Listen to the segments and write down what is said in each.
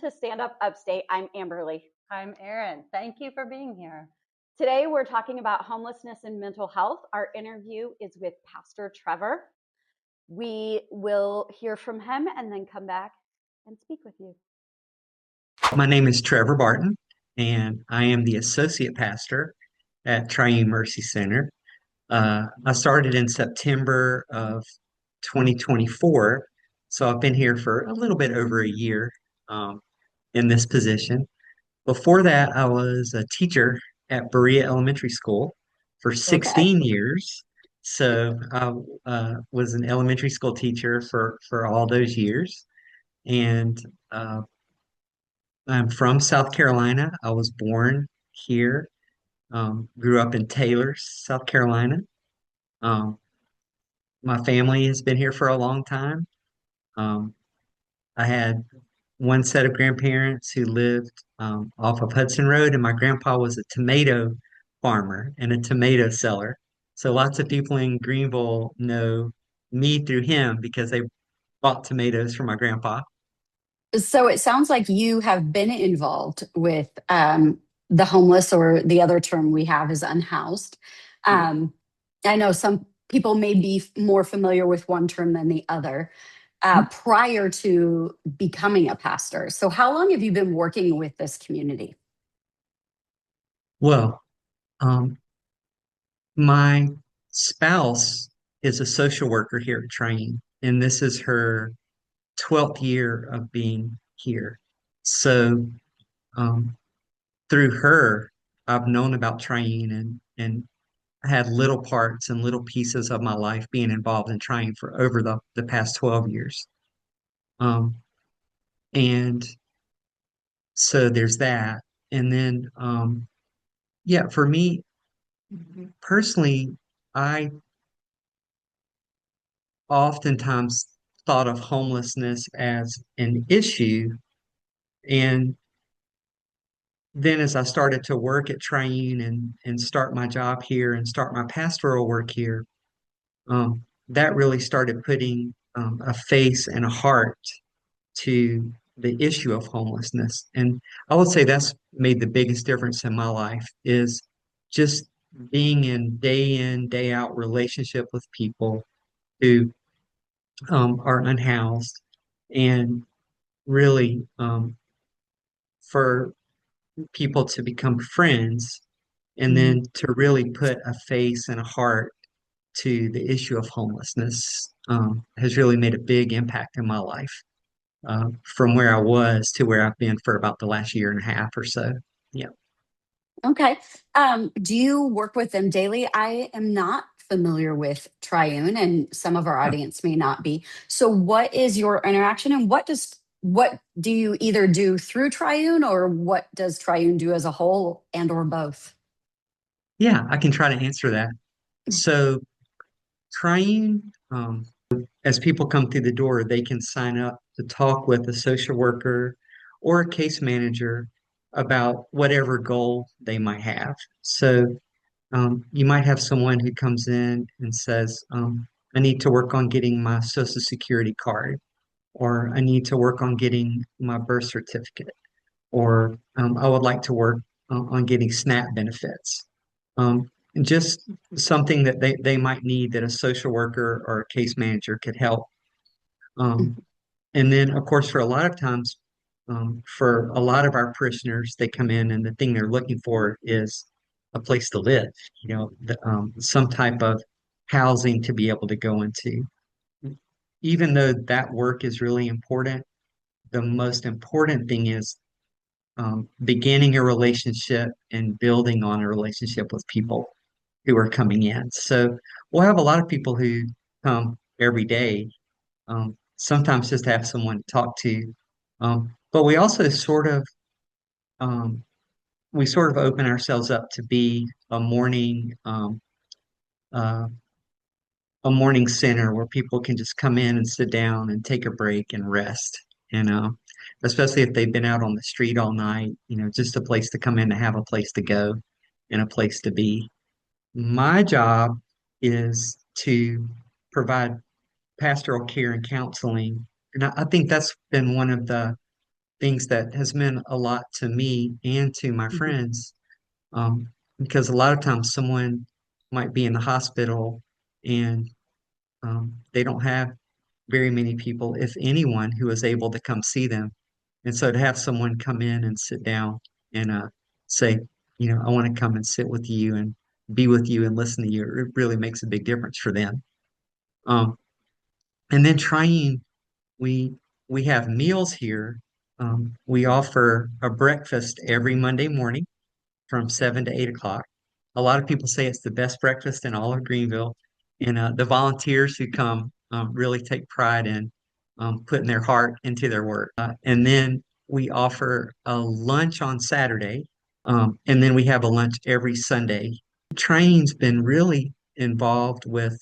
to Stand Up Upstate. I'm Amberly. I'm Erin. Thank you for being here. Today we're talking about homelessness and mental health. Our interview is with Pastor Trevor. We will hear from him and then come back and speak with you. My name is Trevor Barton, and I am the associate pastor at Triune Mercy Center. I started in September of 2024, so I've been here for a little bit over a year in this position. Before that, I was a teacher at Berea Elementary School for 16 years. So I was an elementary school teacher for all those years. And I'm from South Carolina. I was born here, grew up in Taylor, South Carolina. Um, my family has been here for a long time. Um, I had one set of grandparents who lived off of Hudson Road, and my grandpa was a tomato farmer and a tomato seller. So lots of people in Greenville know me through him because they bought tomatoes from my grandpa. So it sounds like you have been involved with the homeless, or the other term we have is unhoused. I know some people may be more familiar with one term than the other prior to becoming a pastor. So how long have you been working with this community? Well, my spouse is a social worker here at Triune, and this is her 12th year of being here. So through her, I've known about Triune and had little parts and little pieces of my life being involved in Triune for over the past 12 years. And so there's that. And then, yeah, for me personally, I oftentimes thought of homelessness as an issue. And then as I started to work at Triune and start my job here and start my pastoral work here, that really started putting a face and a heart to the issue of homelessness. And I would say that's made the biggest difference in my life is just being in, day out relationship with people who are unhoused, and really for people to become friends, and then to really put a face and a heart to the issue of homelessness has really made a big impact in my life, from where I was to where I've been for about the last year and a half or so. Yeah. Okay. Do you work with them daily? I am not familiar with Triune, and some of our audience may not be. So what is your interaction, and what do you either do through Triune, or what does Triune do as a whole, and or both? Yeah, I can try to answer that. So Triune, as people come through the door, they can sign up to talk with a social worker or a case manager about whatever goal they might have. So you might have someone who comes in and says, I need to work on getting my Social Security card, or I need to work on getting my birth certificate, or I would like to work on getting SNAP benefits. And just something that they might need that a social worker or a case manager could help. And then, of course, for a lot of times, for a lot of our parishioners, they come in and the thing they're looking for is a place to live, some type of housing to be able to go into. Even though that work is really important, the most important thing is beginning a relationship and building on a relationship with people who are coming in. So we'll have a lot of people who come every day, sometimes just to have someone to talk to. But we also um, sort of open ourselves up to be uh, a morning center where people can just come in and sit down and take a break and rest. And especially if they've been out on the street all night, just a place to come in to have a place to go and a place to be. My job is to provide pastoral care and counseling. And I think that's been one of the things that has meant a lot to me and to my friends. Because a lot of times someone might be in the hospital and they don't have very many people, if anyone, who is able to come see them. And so to have someone come in and sit down and say, I want to come and sit with you and be with you and listen to you, it really makes a big difference for them. Um, and then trying, we we have meals here. We offer a breakfast every Monday morning from 7 to 8 o'clock. A lot of people say it's the best breakfast in all of Greenville, and the volunteers who come really take pride in putting their heart into their work. And then we offer a lunch on Saturday, and then we have a lunch every Sunday. Training's been really involved with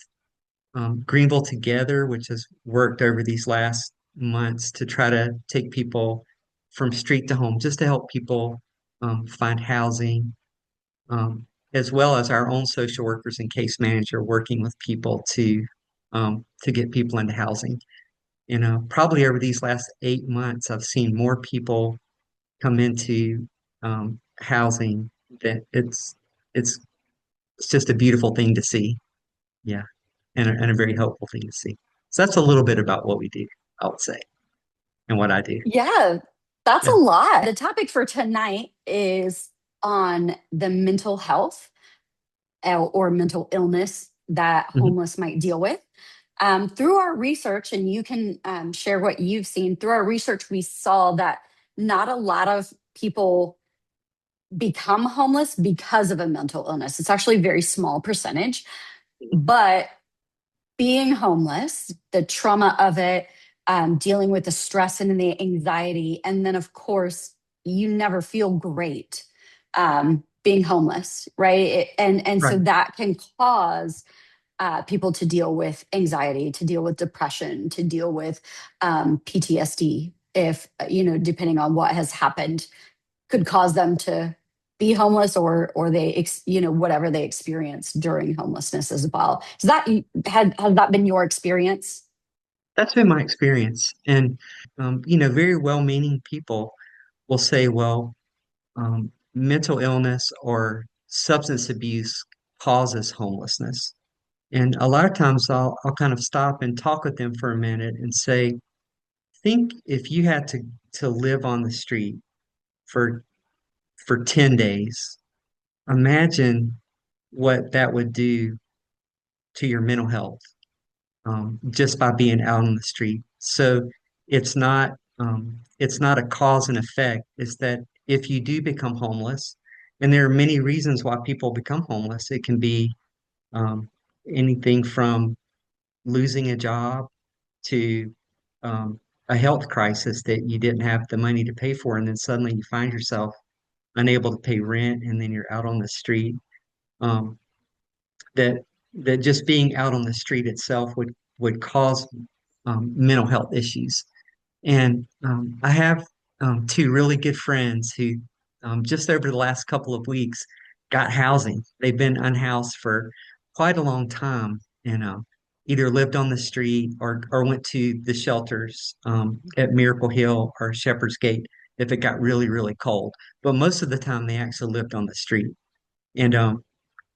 Greenville Together, which has worked over these last months to try to take people from street to home, just to help people find housing, as well as our own social workers and case manager working with people to get people into housing. Probably over these last 8 months, I've seen more people come into housing. That it's just a beautiful thing to see. Yeah, and a very helpful thing to see. So that's a little bit about what we do, I would say, and what I do. Yeah, that's a Yeah. lot. The topic for tonight is on the mental health or mental illness that Mhm. homeless might deal with. Through our research, and you can share what you've seen, through our research, we saw that not a lot of people become homeless because of a mental illness. It's actually a very small percentage, but being homeless, the trauma of it, dealing with the stress and the anxiety, and then of course you never feel great being homeless, right? And so Right. that can cause people to deal with anxiety, to deal with depression, to deal with PTSD. If depending on what has happened, could cause them to be homeless or they whatever they experienced during homelessness as well. Is that has that been your experience? That's been my experience. And, very well-meaning people will say, well, mental illness or substance abuse causes homelessness. And a lot of times I'll kind of stop and talk with them for a minute and say, think if you had to live on the street for 10 days, imagine what that would do to your mental health, just by being out on the street. So it's not a cause and effect. It's that if you do become homeless, and there are many reasons why people become homeless. It can be um, anything from losing a job to um, a health crisis that you didn't have the money to pay for, and then suddenly you find yourself unable to pay rent, and then you're out on the street. Um, that that just being out on the street itself would cause mental health issues. And I have two really good friends who just over the last couple of weeks got housing. They've been unhoused for quite a long time and either lived on the street or went to the shelters at Miracle Hill or Shepherd's Gate if it got really, really cold. But most of the time, they actually lived on the street. And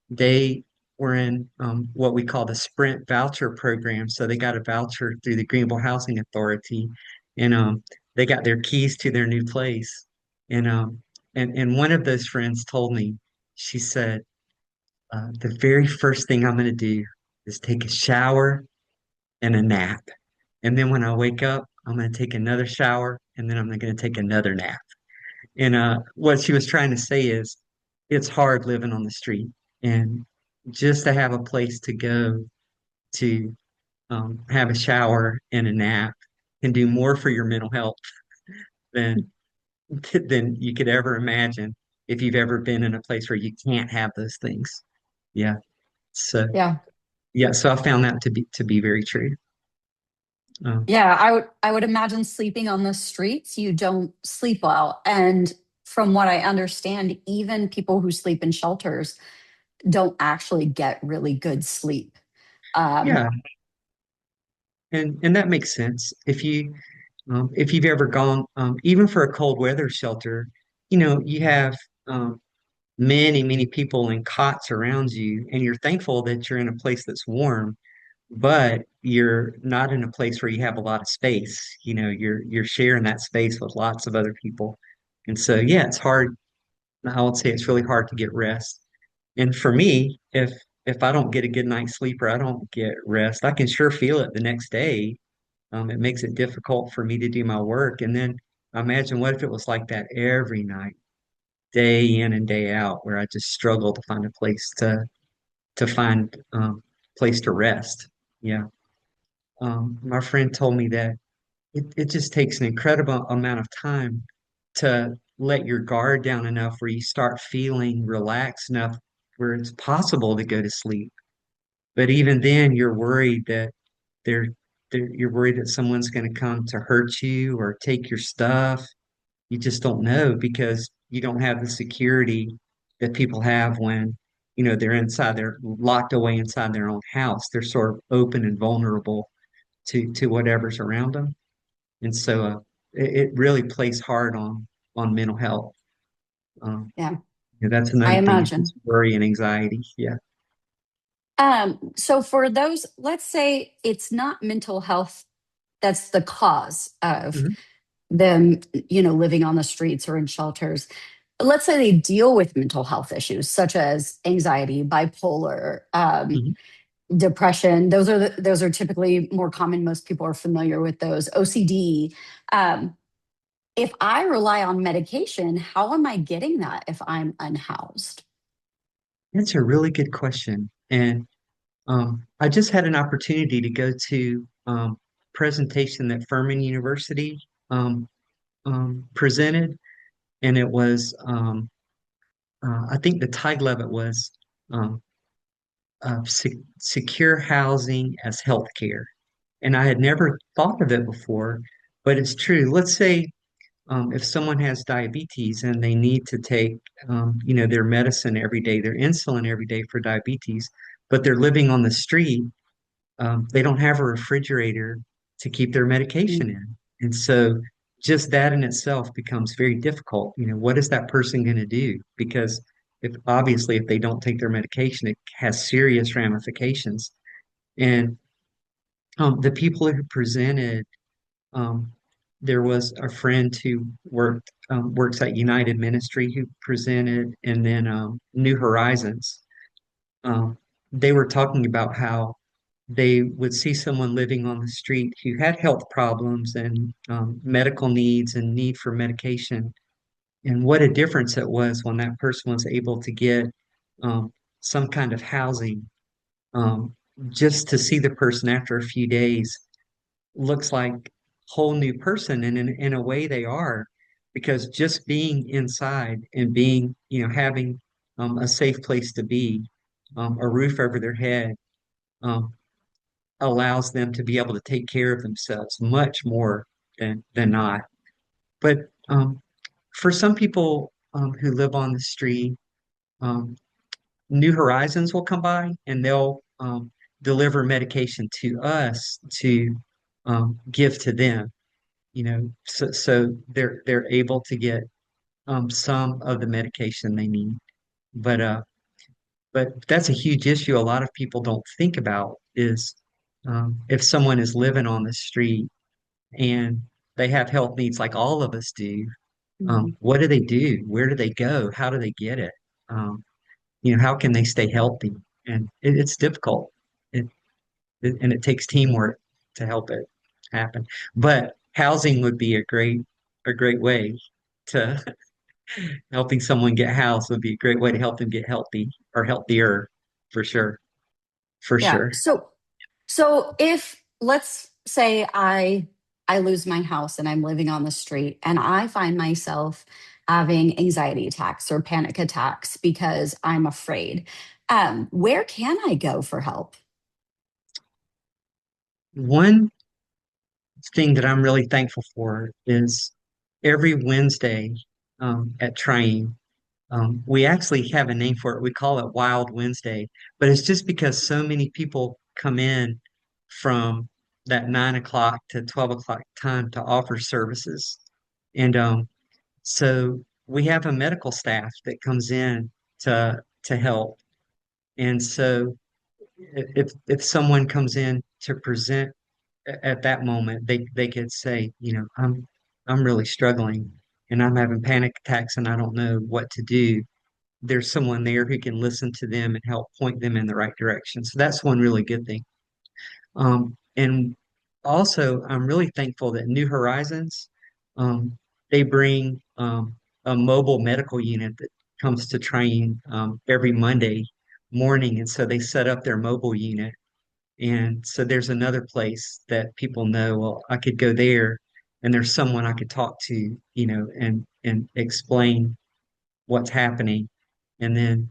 they were in what we call the Sprint voucher program. So they got a voucher through the Greenville Housing Authority, and they got their keys to their new place. And and one of those friends told me, she said, the very first thing I'm going to do is take a shower and a nap. And then when I wake up, I'm going to take another shower, and then I'm going to take another nap. And what she was trying to say is, it's hard living on the street, and just to have a place to go to have a shower and a nap can do more for your mental health than than you could ever imagine if you've ever been in a place where you can't have those things. Yeah. So Yeah. yeah, so I found that to be very true. Um, Yeah, I would imagine sleeping on the streets, you don't sleep well. And from what I understand, even people who sleep in shelters don't actually get really good sleep. Um, yeah, and that makes sense. If you If you've ever gone, even for a cold weather shelter, you have many, many people in cots around you, and you're thankful that you're in a place that's warm, but you're not in a place where you have a lot of space. You're sharing that space with lots of other people. And so, yeah, it's hard. I would say it's really hard to get rest. And for me, if I don't get a good night's sleep or I don't get rest, I can sure feel it the next day. It makes it difficult for me to do my work. And then imagine what if it was like that every night, day in and day out, where I just struggle to find a place to find place to rest. Yeah. My friend told me that it just takes an incredible amount of time to let your guard down enough where you start feeling relaxed enough where it's possible to go to sleep. But even then, you're worried that they're, you're worried that someone's going to come to hurt you or take your stuff. You just don't know because you don't have the security that people have when, they're locked away inside their own house. They're sort of open and vulnerable to whatever's around them. And so it really plays hard on mental health. Um, Yeah, that's I another thing, is just imagine. worry and anxiety. Yeah. So for those, let's say it's not mental health that's the cause of Mhm. them, living on the streets or in shelters. Let's say they deal with mental health issues such as anxiety, bipolar, Mhm. depression. Those are typically more common. Most people are familiar with those. OCD. Um, if I rely on medication, how am I getting that if I'm unhoused? That's a really good question. And I just had an opportunity to go to presentation that Furman University presented, and it was I think the title of it was um, "Secure Housing as Healthcare," and I had never thought of it before, but it's true. Let's say if someone has diabetes and they need to take their medicine every day, their insulin every day for diabetes, but they're living on the street, they don't have a refrigerator to keep their medication in. And so just that in itself becomes very difficult. What is that person going to do? Because if they don't take their medication, it has serious ramifications. And the people who presented, um, there was a friend who works at United Ministry who presented, and then New Horizons. Um, they were talking about how they would see someone living on the street who had health problems and medical needs and need for medication, and what a difference it was when that person was able to get um, some kind of housing. Um, just to see the person after a few days looks like a whole new person, and in a way they are, because just being inside and being, having a safe place to be, a roof over their head, um, allows them to be able to take care of themselves much more than not. But for some people who live on the street, um, New Horizons will come by and they'll deliver medication to us to give to them. So they're able to get some of the medication they need. But that's a huge issue. A lot of people don't think about is if someone is living on the street and they have health needs like all of us do. Mhm. What do they do? Where do they go? How do they get it? Um, how can they stay healthy? And it's difficult. It, and it takes teamwork to help it happen. But housing would be a great way to helping someone get housed would be a great way to help them get healthy or healthier for sure. For Yeah. sure. So if let's say I lose my house and I'm living on the street and I find myself having anxiety attacks or panic attacks because I'm afraid, where can I go for help? One thing that I'm really thankful for is every Wednesday at Triune, we actually have a name for it. We call it Wild Wednesday, but it's just because so many people come in from that 9 o'clock to 12 o'clock time to offer services. And so we have a medical staff that comes in to help. And so if someone comes in to present at that moment, they could say, I'm really struggling and I'm having panic attacks and I don't know what to do. There's someone there who can listen to them and help point them in the right direction. So that's one really good thing. And also, I'm really thankful that New Horizons, they bring a mobile medical unit that comes to train every Monday morning. And so they set up their mobile unit. And so there's another place that people know, well, I could go there and there's someone I could talk to, and explain what's happening and then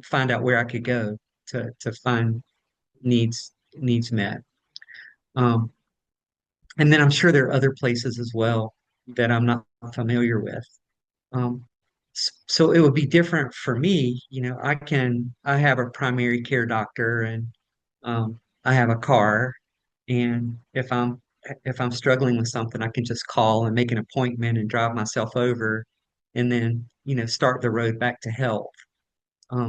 find out where I could go to find needs met. Um, and then I'm sure there are other places as well that I'm not familiar with. Um, so it would be different for me. I have a primary care doctor and I have a car, and if I'm struggling with something, I can just call and make an appointment and drive myself over, and then start the road back to health.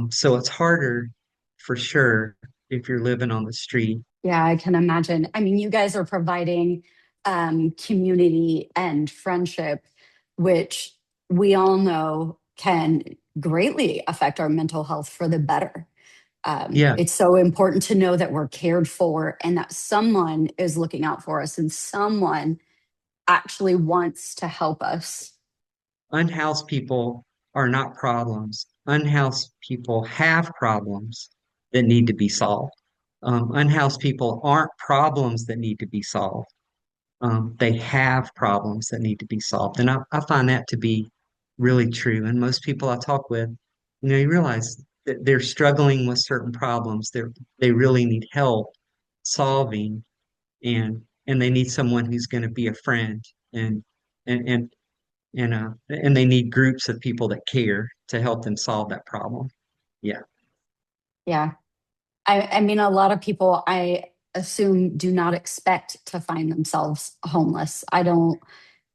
So it's harder for sure if you're living on the street. Yeah, I can imagine. I mean, you guys are providing community and friendship, which we all know can greatly affect our mental health for the better. Yeah, It's so important to know that we're cared for and that someone is looking out for us and someone actually wants to help us. unhoused people are not problems. Unhoused people have problems that need to be solved. Unhoused people aren't problems that need to be solved. They have problems that need to be solved. And I find that to be really true. And most people I talk with, you realize that they're struggling with certain problems. They really need help solving, and they need someone who's going to be a friend, and and and and they need groups of people that care to help them solve that problem. Yeah. Yeah. I mean, a lot of people, I assume, do not expect to find themselves homeless. I don't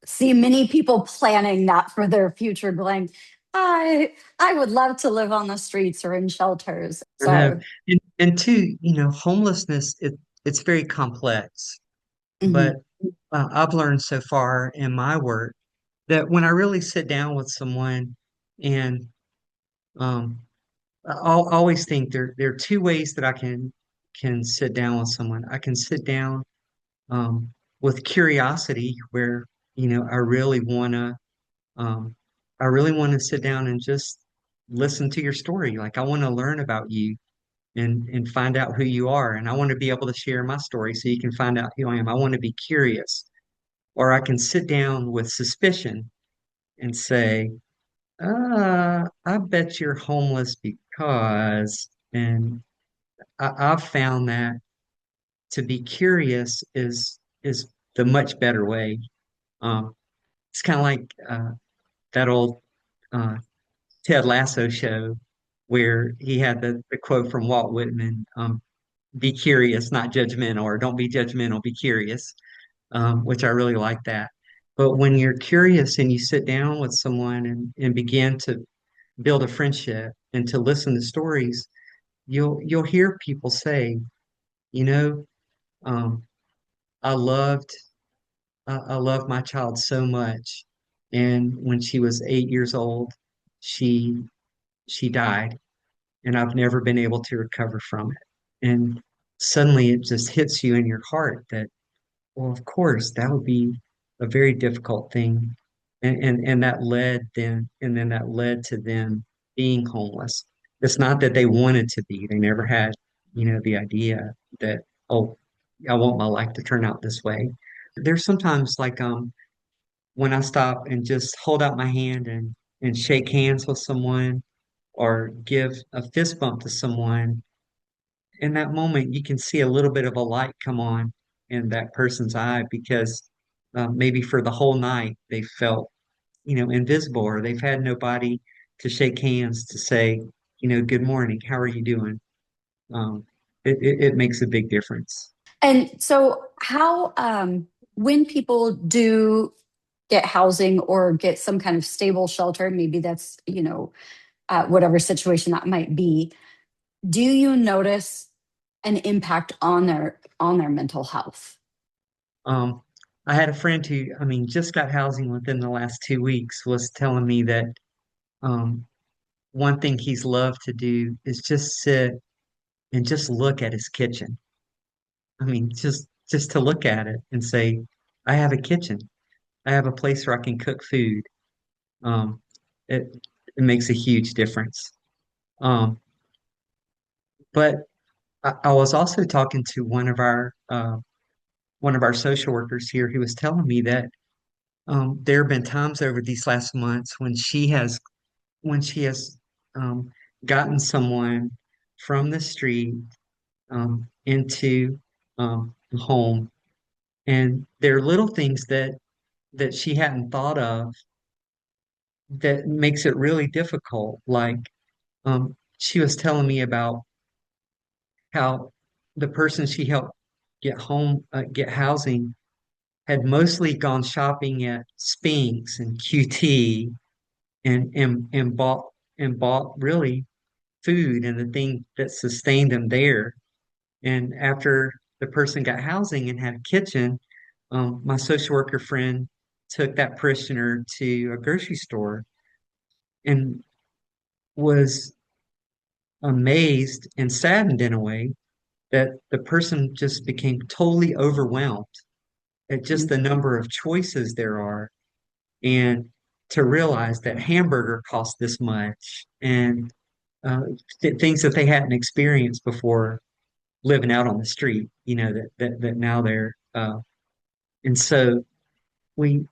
see many people planning that for their future, going, I would love to live on the streets or in shelters. I know. So, And two, homelessness, it's very complex. But mhm. I've learned so far in my work that when I really sit down with someone, and um, I'll always think there are two ways that I can sit down with someone. I can sit down um, with curiosity, where I really um, want to sit down and just listen to your story. Like I want to learn about you and find out who you are, and I want to be able to share my story so you can find out who I am. I want to be curious. Or I can sit down with suspicion and say, I bet you're homeless because, and I've found that to be curious is the much better way. It's kind of like that old uh, Ted Lasso show where he had the quote from Walt Whitman, be curious, not judgmental, or don't be judgmental, be curious, which I really like that. But when you're curious and you sit down with someone and begin to build a friendship and to listen to stories, you'll hear people say, you know, um, I loved I loved my child so much, and when she was 8 years old, she she died, and I've never been able to recover from it. And suddenly it just hits you in your heart that, well, of course, that would be a very difficult thing. And that led to them being homeless. It's not that they wanted to be. They never had, the idea that, oh, I want my life to turn out this way. There's sometimes like when I stop and just hold out my hand and shake hands with someone or give a fist bump to someone, in that moment, you can see a little bit of a light come on in that person's eye because maybe for the whole night they felt, invisible, or they've had nobody to shake hands to say, good morning, how are you doing? Um, it makes a big difference. And so, how, when people do get housing or get some kind of stable shelter, maybe that's, whatever situation that might be, do you notice an impact on their mental health? Um, I had a friend who, I mean, just got housing within the last 2 weeks, was telling me that um, one thing he's loved to do is just sit and just look at his kitchen. I mean, just to look at it and say, I have a kitchen. I have a place where I can cook food. Um, it it makes a huge difference. Um, but I was also talking to one of our social workers here who was telling me that there have been times over these last months when she has um, gotten someone from the street into the home, and there are little things that she hadn't thought of that makes it really difficult. Like she was telling me about how the person she helped get housing had mostly gone shopping at Spinks and QT and bought really food and the thing that sustained them there. And after the person got housing and had a kitchen, my social worker friend took that parishioner to a grocery store and was amazed and saddened in a way that the person just became totally overwhelmed at just Mm. the number of choices there are, and to realize that hamburger costs this much, and uh, things that they hadn't experienced before living out on the street, that now they're and so we,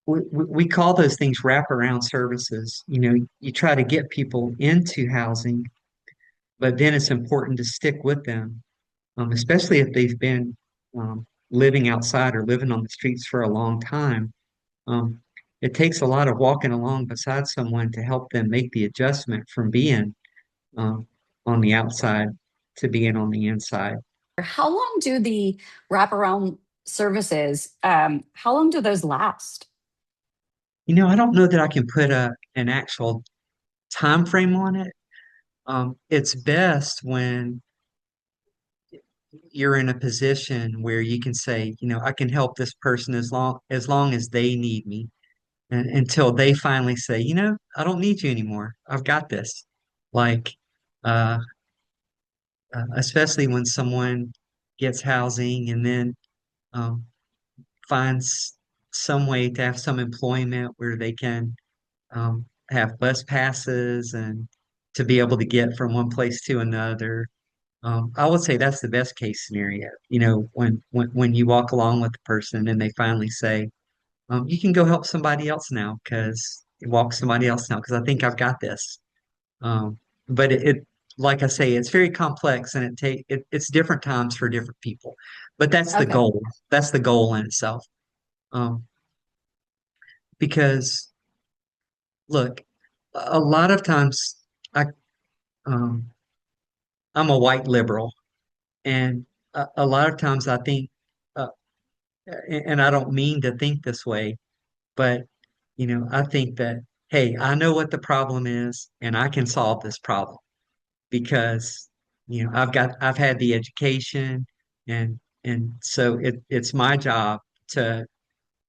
we call those things wraparound services. You try to get people into housing, but then it's important to stick with them, especially if they've been living outside or living on the streets for a long time. Um, it takes a lot of walking along beside someone to help them make the adjustment from being um, on the outside to being on the inside. How long do the wraparound services, how long do those last? I don't know that I can put an actual time frame on it. It's best when you're in a position where you can say, I can help this person as long as they need me, and until they finally say, I don't need you anymore. I've got this. Like, uh, especially when someone gets housing and then um, finds some way to have some employment where they can have bus passes and to be able to get from one place to another. I would say that's the best case scenario. When you walk along with the person and they finally say, "You can go help somebody else now because walk somebody else now because I think I've got this." But like I say, it's very complex and it's different times for different people. But that's the Okay. goal. That's the goal in itself. Um, because look, a lot of times I um, I'm a white liberal, and a lot of times I think, uh, and I don't mean to think this way, but I think that, hey, I know what the problem is, and I can solve this problem because I've had the education, and so it's my job to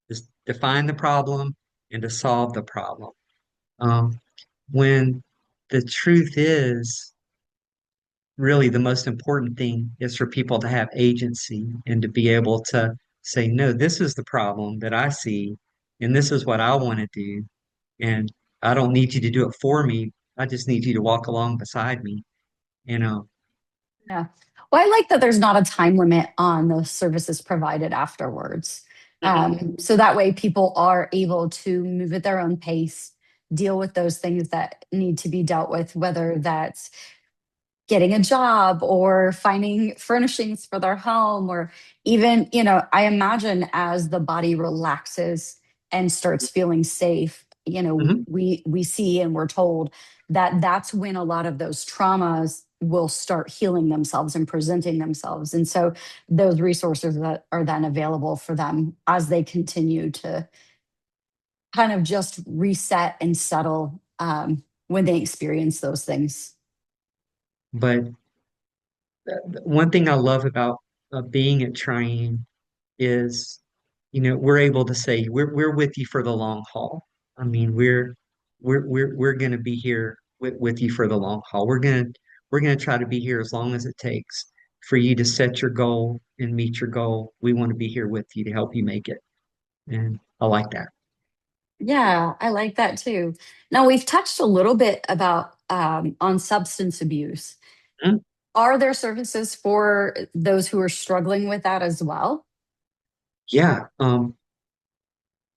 just define the problem and to solve the problem. Um, when the truth is, really the most important thing is for people to have agency and to be able to say, no, this is the problem that I see, and this is what I want to do. And I don't need you to do it for me. I just need you to walk along beside me, you know. Yeah. Well, I like that there's not a time limit on the services provided afterwards. So that way people are able to move at their own pace, deal with those things that need to be dealt with, whether that's getting a job or finding furnishings for their home, or even, I imagine as the body relaxes and starts feeling safe, Mhm. we see and we're told that that's when a lot of those traumas will start healing themselves and presenting themselves. And so those resources that are then available for them as they continue to kind of just reset and settle when they experience those things. But one thing I love about being at Triune is, we're able to say we're with you for the long haul. I mean, we're going to be here with you for the long haul. We're going to try to be here as long as it takes for you to set your goal and meet your goal. We want to be here with you to help you make it, and I like that. Yeah, I like that too. Now, we've touched a little bit about on substance abuse. Mhm. Are there services for those who are struggling with that as well? Yeah.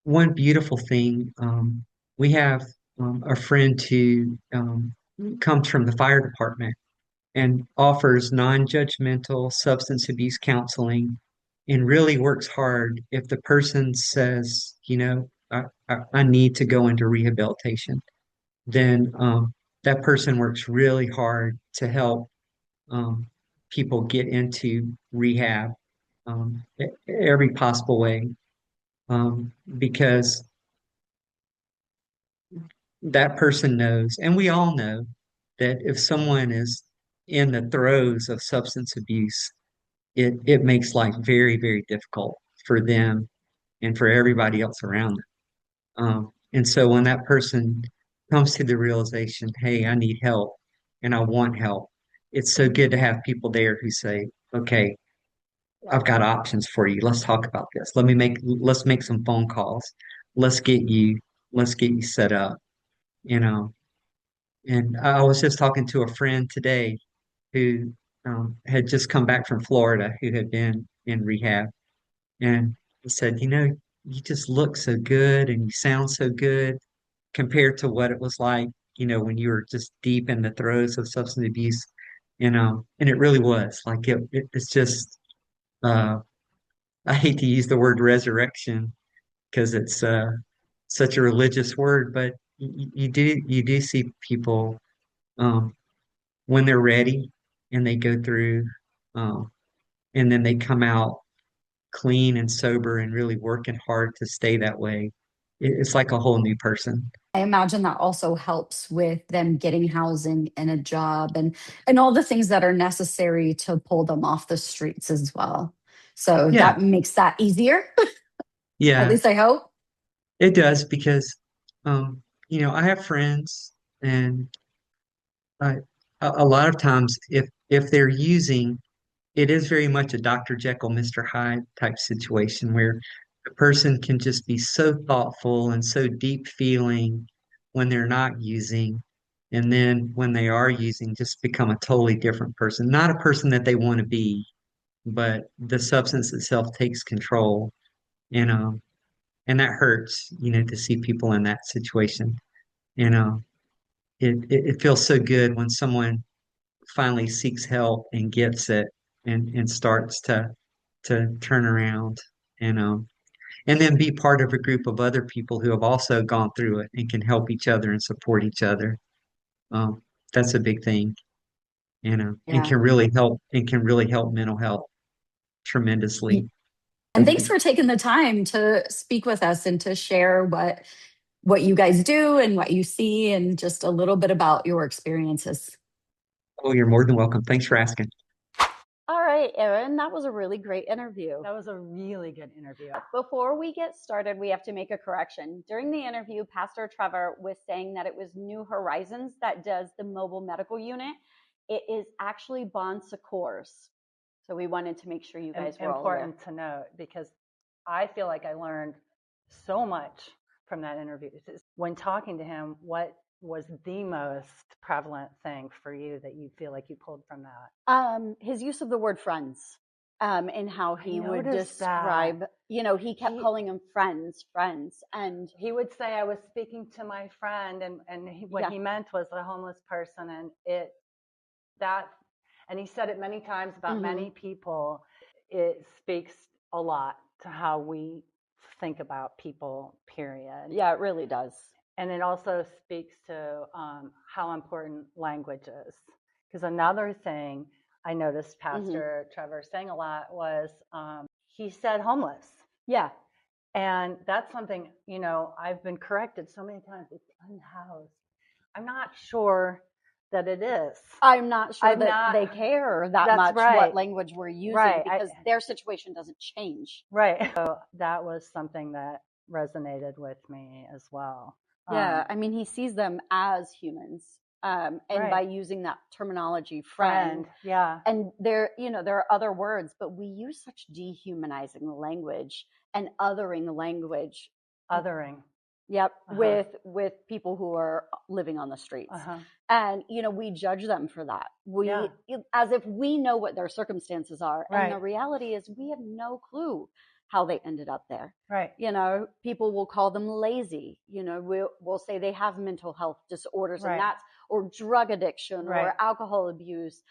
One beautiful thing, we have a friend who comes from the fire department and offers non-judgmental substance abuse counseling and really works hard if the person says, I need to go into rehabilitation, then that person works really hard to help um, people get into rehab every possible way because that person knows, and we all know, that if someone is in the throes of substance abuse, it makes life very, very difficult for them and for everybody else around them. And so when that person comes to the realization, hey, I need help and I want help, it's so good to have people there who say, okay, I've got options for you. Let's talk about this. Let's make some phone calls. Let's get you, let's get you set up, you know. And I was just talking to a friend today who had just come back from Florida, who had been in rehab. And he said, you just look so good and you sound so good compared to what it was like, when you were just deep in the throes of substance abuse. And it really was like it's just, uh, I hate to use the word resurrection because it's such a religious word, but you do see people um, when they're ready and they go through, um, and then they come out clean and sober and really working hard to stay that way. It's like a whole new person. I imagine that also helps with them getting housing and a job and all the things that are necessary to pull them off the streets as well. So Yeah, that makes that easier. At yeah, least I hope. it does because, I have friends and I, a lot of times if they're using, it is very much a Dr. Jekyll, Mr. Hyde type situation where the person can just be so thoughtful and so deep feeling when they're not using. And then when they are using, just become a totally different person. Not a person that they want to be, but the substance itself takes control. And and that hurts, to see people in that situation. And it feels so good when someone finally seeks help and gets it and starts to turn around and and then be part of a group of other people who have also gone through it and can help each other and support each other. Um, that's a big thing, and Yeah. can really help mental health tremendously. And thanks for taking the time to speak with us and to share what you guys do and what you see and just a little bit about your experiences. Oh, you're more than welcome. Thanks for asking. All right, Erin, that was a really great interview. That was a really good interview. Before we get started, we have to make a correction. During the interview, Pastor Trevor was saying that it was New Horizons that does the mobile medical unit. It is actually Bon Secours. So we wanted to make sure you guys were all aware. Important to note because I feel like I learned so much from that interview. When talking to him, what was the most prevalent thing for you that you feel like you pulled from that? His use of the word friends, and how he would noticed describe, that. he kept calling them friends, and He would say, I was speaking to my friend, and what Yeah. he meant was a homeless person, and and he said it many times about Mhm. many people. It speaks a lot to how we think about people, period. yeah, it really does. And it also speaks to how important language is. Because another thing I noticed Pastor Trevor saying a lot was he said homeless. Yeah. And that's something, I've been corrected so many times. It's unhoused. I'm not sure that it is. I'm not sure that they care that much what language we're using because their situation doesn't change. Right. So that was something that resonated with me as well. Yeah. I mean, he sees them as humans. And by using that terminology, friend. Yeah. And there are other words, but we use such dehumanizing language and othering language. Yep. With people who are living on the streets. And, we judge them for that. As if we know what their circumstances are. And the reality is we have no clue how they ended up there. Right. People will call them lazy. We'll say they have mental health disorders and or drug addiction or alcohol abuse.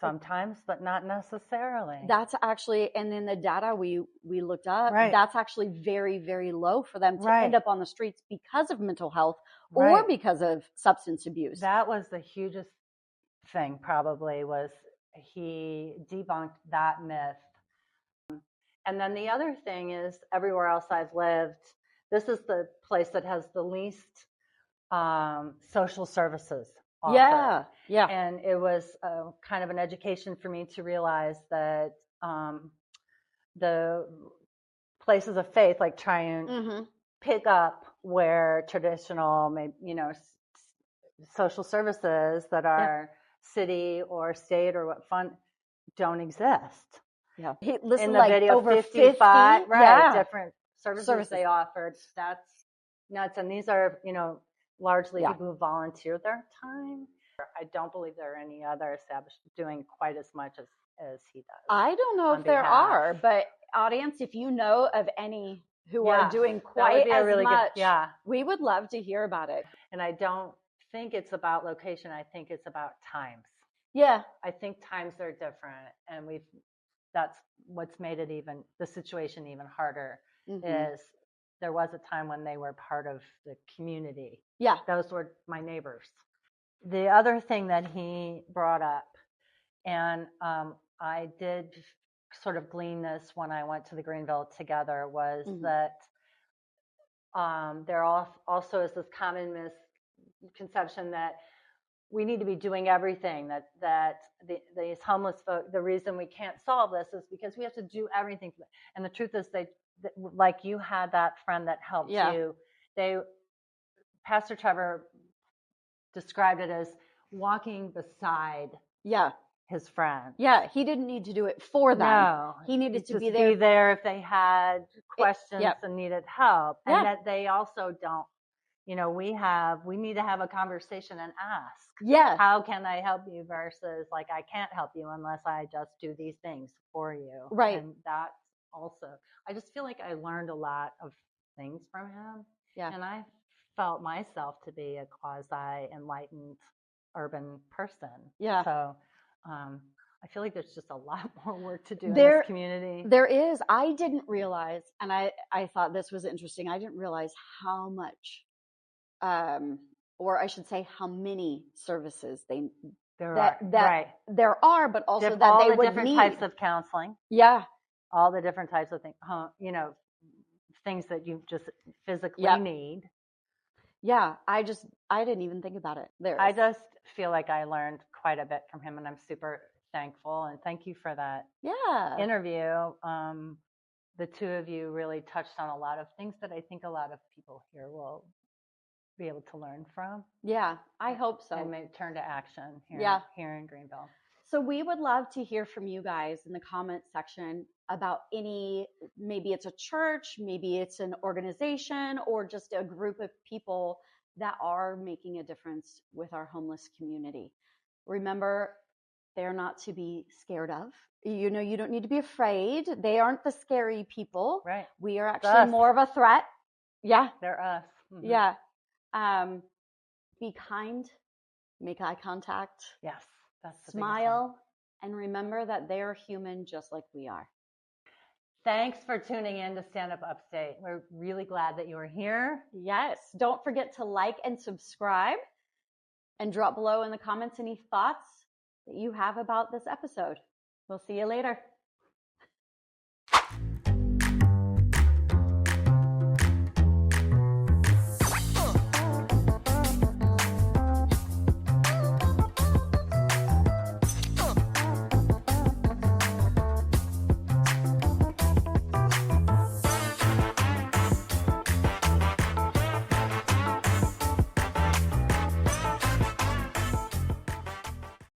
Sometimes, but not necessarily. That's actually, and in the data we looked up, that's actually very, very low for them to end up on the streets because of mental health or because of substance abuse. That was the hugest thing probably was he debunked that myth. And then the other thing is everywhere else I've lived, this is the place that has the least social services offered. Yeah. And it was kind of an education for me to realize that the places of faith like Triune pick up where traditional, social services that are city or state or what fund don't exist. Yeah. In the video, over 55 different services they offered. That's nuts. And these are, largely people who volunteer their time. I don't believe there are any other establishments doing quite as much as he does. I don't know if there are, but audience, if you know of any who are doing quite as really much, we would love to hear about it. And I don't think it's about location. I think it's about times. Yeah. I think times are different, and that's what's made it the situation even harder is there was a time when they were part of the community. Yeah. Those were my neighbors. The other thing that he brought up, and I did sort of glean this when I went to the Greenville together, was that there also is this common misconception that we need to be doing everything, that these homeless folk, the reason we can't solve this is because we have to do everything. And the truth is like you had that friend that helped you. Pastor Trevor described it as walking beside his friend. Yeah, he didn't need to do it for them. No, he needed to be there if they had questions and needed help. And that they also don't, we need to have a conversation and ask. Yeah. How can I help you versus like, I can't help you unless I just do these things for you. Right. And that's also, I just feel like I learned a lot of things from him. Yeah. And I felt myself to be a quasi-enlightened urban person. Yeah. So I feel like there's just a lot more work to do in this community. There is. I didn't realize, and I thought this was interesting, I didn't realize how much, or I should say how many services there are, but also that all they the would different need. types of counseling. Yeah. All the different types of things, things that you just physically need. Yeah, I didn't even think about it. I just feel like I learned quite a bit from him, and I'm super thankful. And thank you for that interview. The two of you really touched on a lot of things that I think a lot of people here will be able to learn from. Yeah, I hope so. And maybe turn to action here in Greenville. So we would love to hear from you guys in the comment section about maybe it's a church, maybe it's an organization, or just a group of people that are making a difference with our homeless community. Remember, they're not to be scared of. You don't need to be afraid. They aren't the scary people. Right. We are actually more of a threat. Yeah. They're us. Mm-hmm. Yeah. Be kind, make eye contact. Yes. That's smile, and remember that they're human just like we are. Thanks for tuning in to Stand Up Upstate. We're really glad that you were here. Yes. Don't forget to like and subscribe, and drop below in the comments any thoughts that you have about this episode. We'll see you later.